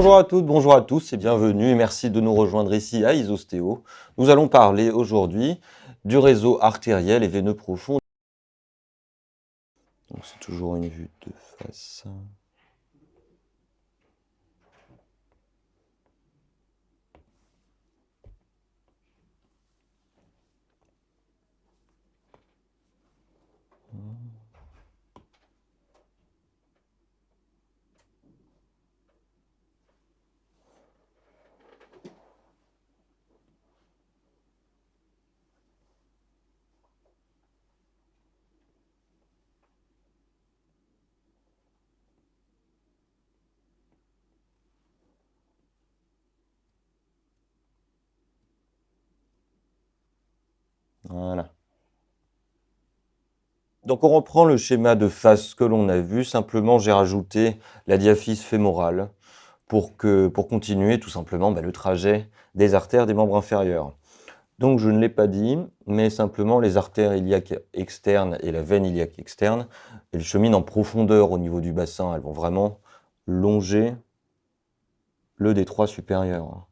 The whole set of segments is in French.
Bonjour à toutes, bonjour à tous et bienvenue et merci de nous rejoindre ici à Isostéo. Nous allons parler aujourd'hui du réseau artériel et veineux profond. Donc c'est toujours une vue de face. Voilà. Donc on reprend le schéma de face que l'on a vu, simplement j'ai rajouté la diaphyse fémorale pour continuer tout simplement le trajet des artères des membres inférieurs. Donc je ne l'ai pas dit, mais simplement les artères iliaques externes et la veine iliaque externe, elles cheminent en profondeur au niveau du bassin, elles vont vraiment longer le détroit supérieur.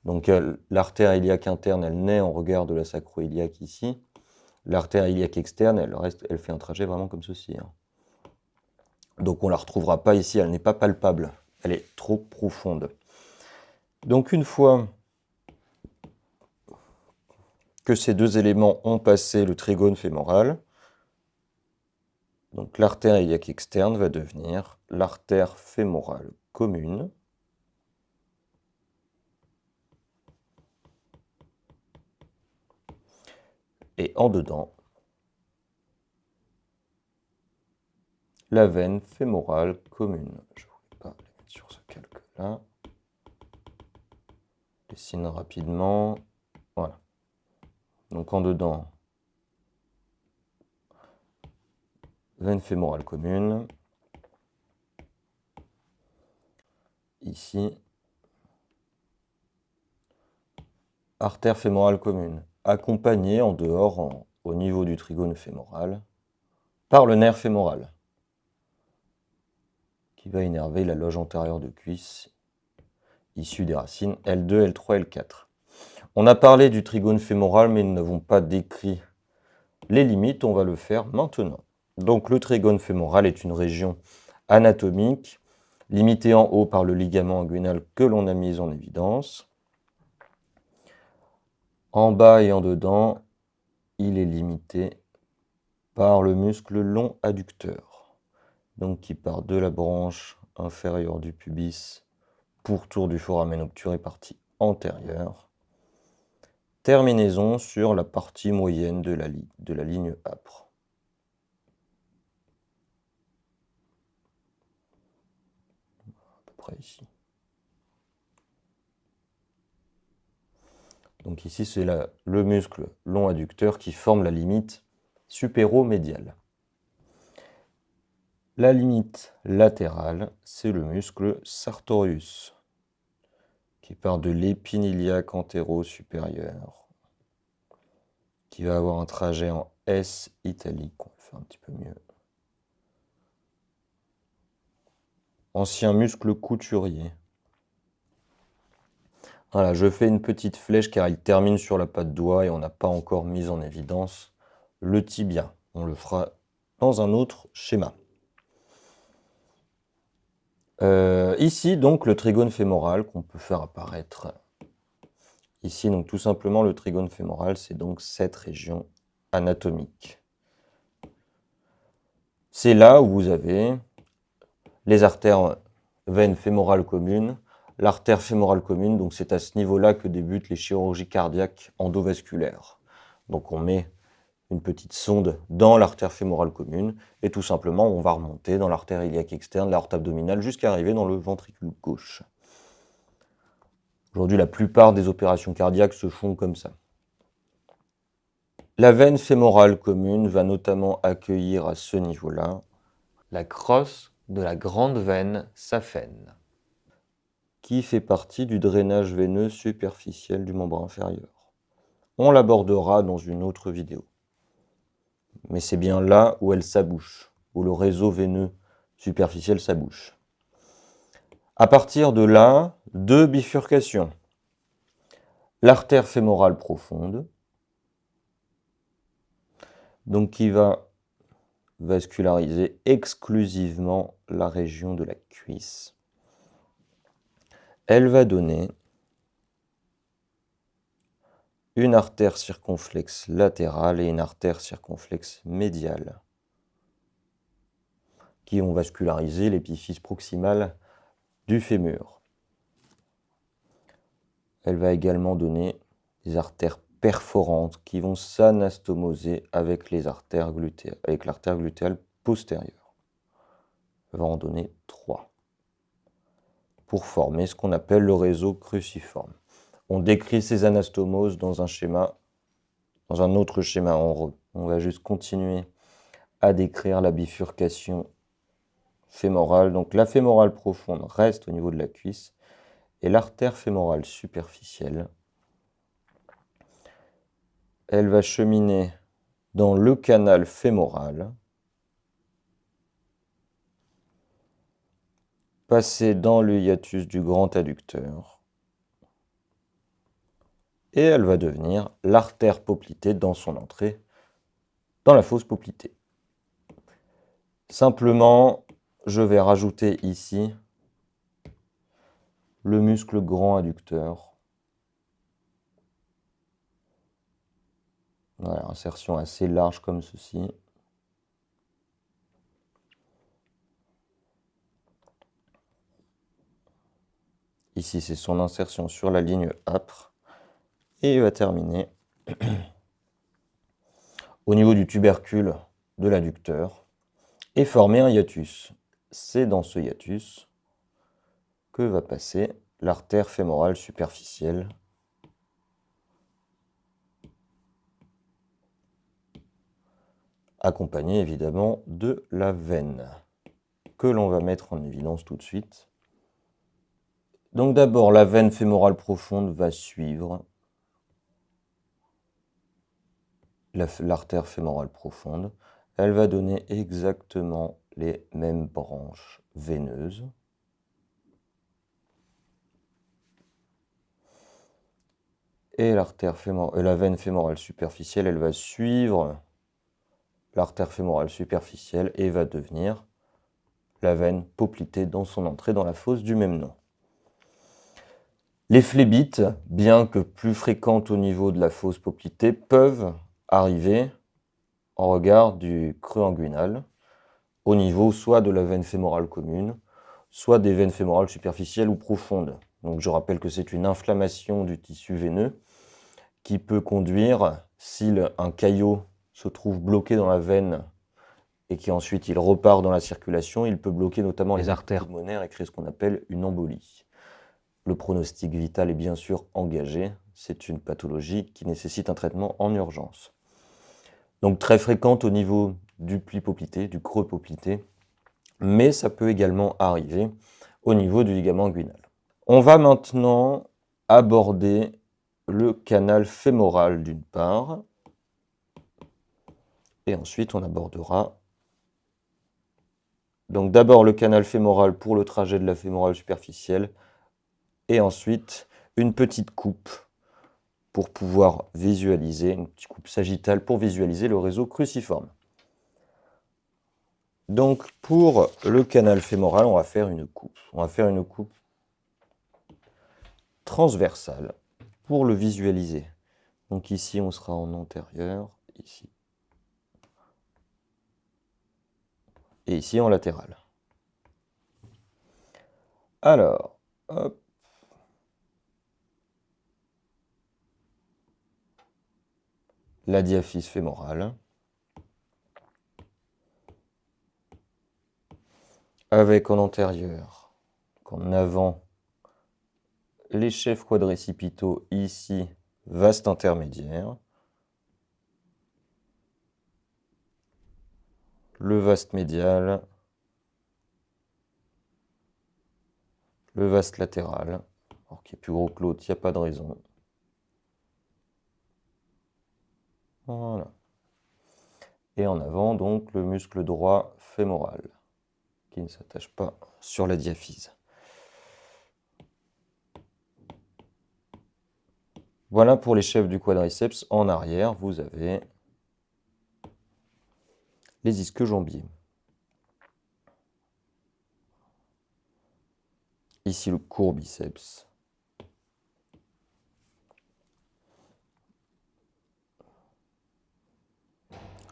Donc l'artère iliaque interne, elle naît en regard de la sacro-iliaque ici. L'artère iliaque externe, elle fait un trajet vraiment comme ceci. Donc on ne la retrouvera pas ici, elle n'est pas palpable, elle est trop profonde. Donc une fois que ces deux éléments ont passé le trigone fémoral, donc l'artère iliaque externe va devenir l'artère fémorale commune. Et en dedans, la veine fémorale commune. Je ne voulais pas la mettre sur ce calque-là. Je dessine rapidement. Voilà. Donc en dedans, veine fémorale commune. Ici, artère fémorale commune, accompagnée en dehors, au niveau du trigone fémoral, par le nerf fémoral, qui va innerver la loge antérieure de cuisse, issue des racines L2, L3, L4. On a parlé du trigone fémoral, mais nous n'avons pas décrit les limites, on va le faire maintenant. Donc le trigone fémoral est une région anatomique, limitée en haut par le ligament inguinal que l'on a mis en évidence. En bas et en dedans, il est limité par le muscle long adducteur, donc qui part de la branche inférieure du pubis, pourtour du foramen obturé partie antérieure, terminaison sur la partie moyenne de la ligne âpre. À peu près ici. Donc ici, c'est le muscle long adducteur qui forme la limite supéromédiale. La limite latérale, c'est le muscle sartorius, qui part de l'épine iliaque antéro-supérieure, qui va avoir un trajet en S italique. On va faire un petit peu mieux. Ancien muscle couturier. Voilà, je fais une petite flèche car il termine sur la patte doigt et on n'a pas encore mis en évidence le tibia. On le fera dans un autre schéma. Ici, donc, le trigone fémoral qu'on peut faire apparaître ici. Donc, tout simplement, le trigone fémoral, c'est donc cette région anatomique. C'est là où vous avez les artères veines fémorales communes, l'artère fémorale commune. Donc, c'est à ce niveau-là que débutent les chirurgies cardiaques endovasculaires. Donc, on met une petite sonde dans l'artère fémorale commune et tout simplement on va remonter dans l'artère iliaque externe, l'aorte abdominale jusqu'à arriver dans le ventricule gauche. Aujourd'hui, la plupart des opérations cardiaques se font comme ça. La veine fémorale commune va notamment accueillir à ce niveau-là la crosse de la grande veine saphène, qui fait partie du drainage veineux superficiel du membre inférieur. On l'abordera dans une autre vidéo. Mais c'est bien là où elle s'abouche, où le réseau veineux superficiel s'abouche. À partir de là, deux bifurcations. L'artère fémorale profonde, donc qui va vasculariser exclusivement la région de la cuisse. Elle va donner une artère circonflexe latérale et une artère circonflexe médiale, qui vont vasculariser l'épiphyse proximale du fémur. Elle va également donner des artères perforantes qui vont s'anastomoser avec l'artère glutéale postérieure. Elle va en donner 3 pour former ce qu'on appelle le réseau cruciforme. On décrit ces anastomoses dans un autre schéma. On va juste continuer à décrire la bifurcation fémorale. Donc la fémorale profonde reste au niveau de la cuisse et l'artère fémorale superficielle, elle va cheminer dans le canal fémoral, passer dans le hiatus du grand adducteur et elle va devenir l'artère poplitée dans son entrée dans la fosse poplitée. Simplement, je vais rajouter ici le muscle grand adducteur. Voilà, insertion assez large comme ceci. Ici, c'est son insertion sur la ligne âpre. Et il va terminer au niveau du tubercule de l'adducteur et former un hiatus. C'est dans ce hiatus que va passer l'artère fémorale superficielle accompagnée évidemment de la veine que l'on va mettre en évidence tout de suite. Donc d'abord, la veine fémorale profonde va suivre l'artère fémorale profonde. Elle va donner exactement les mêmes branches veineuses. Et la veine fémorale superficielle, elle va suivre l'artère fémorale superficielle et va devenir la veine poplitée dans son entrée dans la fosse du même nom. Les phlébites, bien que plus fréquentes au niveau de la fosse poplitée, peuvent arriver en regard du creux inguinal, au niveau soit de la veine fémorale commune, soit des veines fémorales superficielles ou profondes. Donc je rappelle que c'est une inflammation du tissu veineux qui peut conduire, si un caillot se trouve bloqué dans la veine et qu'ensuite il repart dans la circulation, il peut bloquer notamment les artères pulmonaires et créer ce qu'on appelle une embolie. Le pronostic vital est bien sûr engagé, c'est une pathologie qui nécessite un traitement en urgence. Donc très fréquente au niveau du pli poplité, du creux poplité, mais ça peut également arriver au niveau du ligament inguinal. On va maintenant aborder le canal fémoral d'une part, et ensuite on abordera donc d'abord le canal fémoral pour le trajet de la fémorale superficielle, et ensuite une petite coupe pour pouvoir visualiser, une petite coupe sagittale pour visualiser le réseau cruciforme. Donc pour le canal fémoral, on va faire une coupe. On va faire une coupe transversale pour le visualiser. Donc ici, on sera en antérieur, ici. Et ici en latéral. Alors, hop. La diaphyse fémorale. Avec en antérieur, en avant, les chefs quadricipitaux, ici, vaste intermédiaire. Le vaste médial. Le vaste latéral. Alors qui est plus gros que l'autre, il n'y a pas de raison. Voilà. Et en avant, donc, le muscle droit fémoral, qui ne s'attache pas sur la diaphyse. Voilà pour les chefs du quadriceps. En arrière, vous avez les ischio-jambiers. Ici, le courbiceps.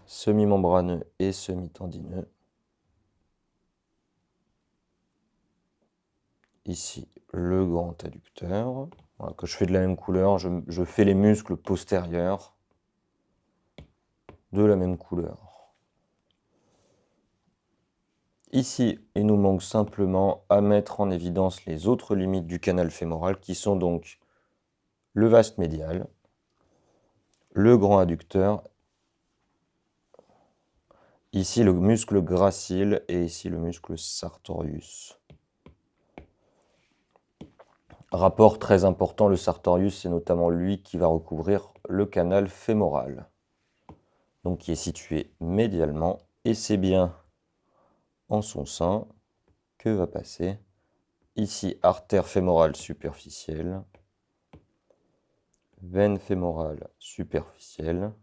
Semi-membraneux et semi-tendineux. Ici, le grand adducteur. Voilà, que je fais de la même couleur, je fais les muscles postérieurs de la même couleur. Ici, il nous manque simplement à mettre en évidence les autres limites du canal fémoral qui sont donc le vaste médial, le grand adducteur, ici le muscle gracile et ici le muscle sartorius. Rapport très important, le sartorius, c'est notamment lui qui va recouvrir le canal fémoral, donc qui est situé médialement, et c'est bien en son sein que va passer ici artère fémorale superficielle, veine fémorale superficielle,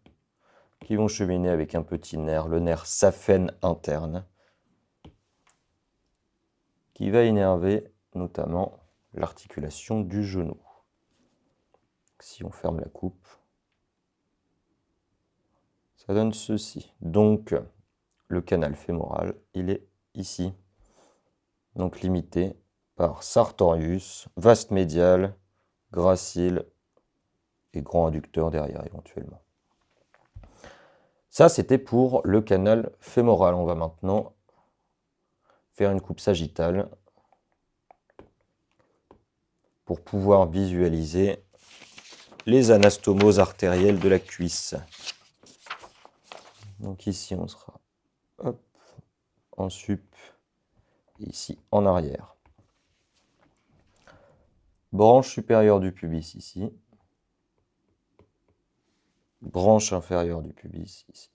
qui vont cheminer avec un petit nerf, le nerf saphène interne, qui va innerver notamment l'articulation du genou. Si on ferme la coupe, ça donne ceci. Donc, le canal fémoral, il est ici. Donc, limité par sartorius, vaste médial, gracile et grand adducteur derrière éventuellement. Ça, c'était pour le canal fémoral. On va maintenant faire une coupe sagittale pour pouvoir visualiser les anastomoses artérielles de la cuisse. Donc ici, on sera hop, en sup, et ici en arrière. Branche supérieure du pubis ici. Branche inférieure du pubis ici.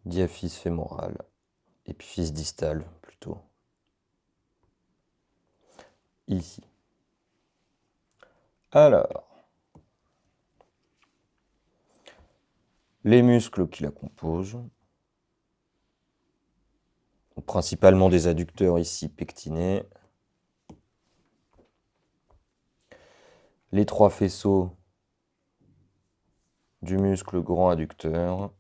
Diaphyse fémorale, épiphyse distale plutôt. Ici. Alors, les muscles qui la composent, principalement des adducteurs ici pectinés, les trois faisceaux du muscle grand adducteur,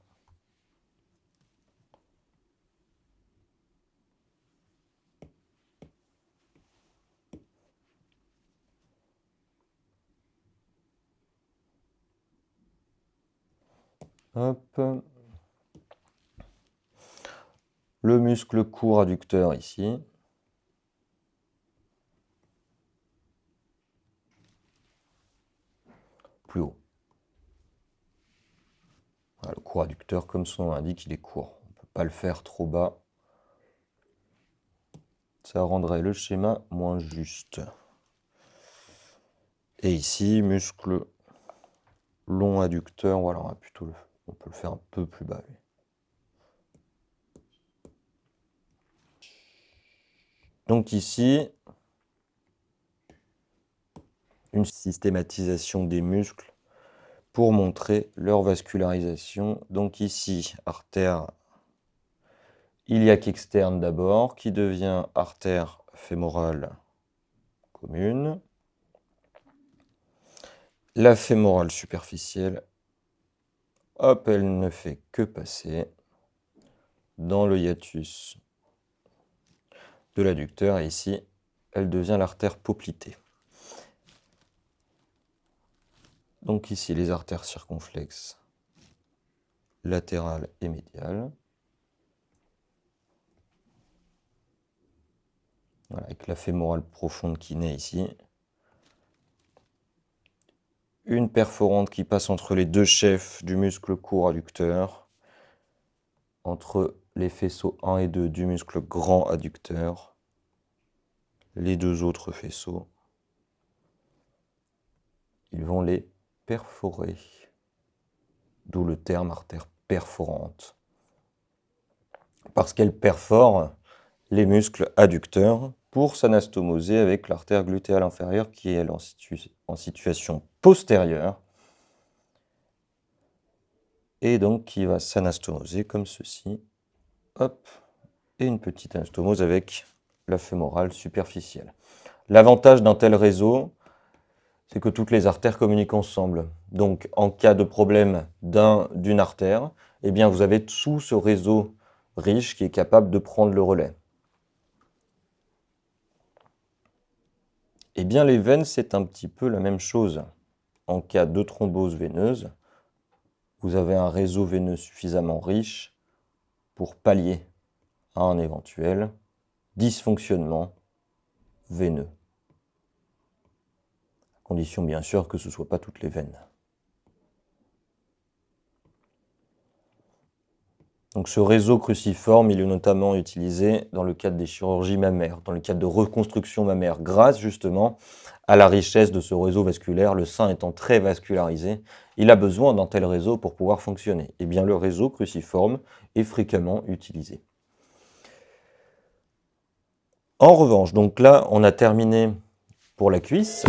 hop, le muscle court adducteur ici, plus haut. Voilà, le court adducteur, comme son nom l'indique, il est court. On ne peut pas le faire trop bas. Ça rendrait le schéma moins juste. Et ici, muscle long adducteur, voilà, on peut le faire un peu plus bas. Lui. Donc ici, une systématisation des muscles pour montrer leur vascularisation. Donc ici, artère iliaque externe d'abord, qui devient artère fémorale commune. La fémorale superficielle, hop, elle ne fait que passer dans le hiatus de l'adducteur, et ici, elle devient l'artère poplitée. Donc ici, les artères circonflexes latérales et médiales. Voilà, avec la fémorale profonde qui naît ici. Une perforante qui passe entre les deux chefs du muscle court adducteur, entre les faisceaux 1 et 2 du muscle grand adducteur, les deux autres faisceaux. Ils vont les perforer, d'où le terme artère perforante, parce qu'elle perfore les muscles adducteurs pour s'anastomoser avec l'artère glutéale inférieure qui est elle, en situation postérieure et donc qui va s'anastomoser comme ceci. Hop, et une petite anastomose avec la fémorale superficielle. L'avantage d'un tel réseau, c'est que toutes les artères communiquent ensemble. Donc, en cas de problème d'une artère, eh bien, vous avez tout ce réseau riche qui est capable de prendre le relais. Eh bien, les veines, c'est un petit peu la même chose. En cas de thrombose veineuse, vous avez un réseau veineux suffisamment riche pour pallier à un éventuel dysfonctionnement veineux. À condition bien sûr que ce ne soit pas toutes les veines. Donc ce réseau cruciforme, il est notamment utilisé dans le cadre des chirurgies mammaires, dans le cadre de reconstruction mammaire, grâce justement à la richesse de ce réseau vasculaire. Le sein étant très vascularisé, il a besoin d'un tel réseau pour pouvoir fonctionner. Eh bien le réseau cruciforme est fréquemment utilisé. En revanche, donc là, on a terminé pour la cuisse.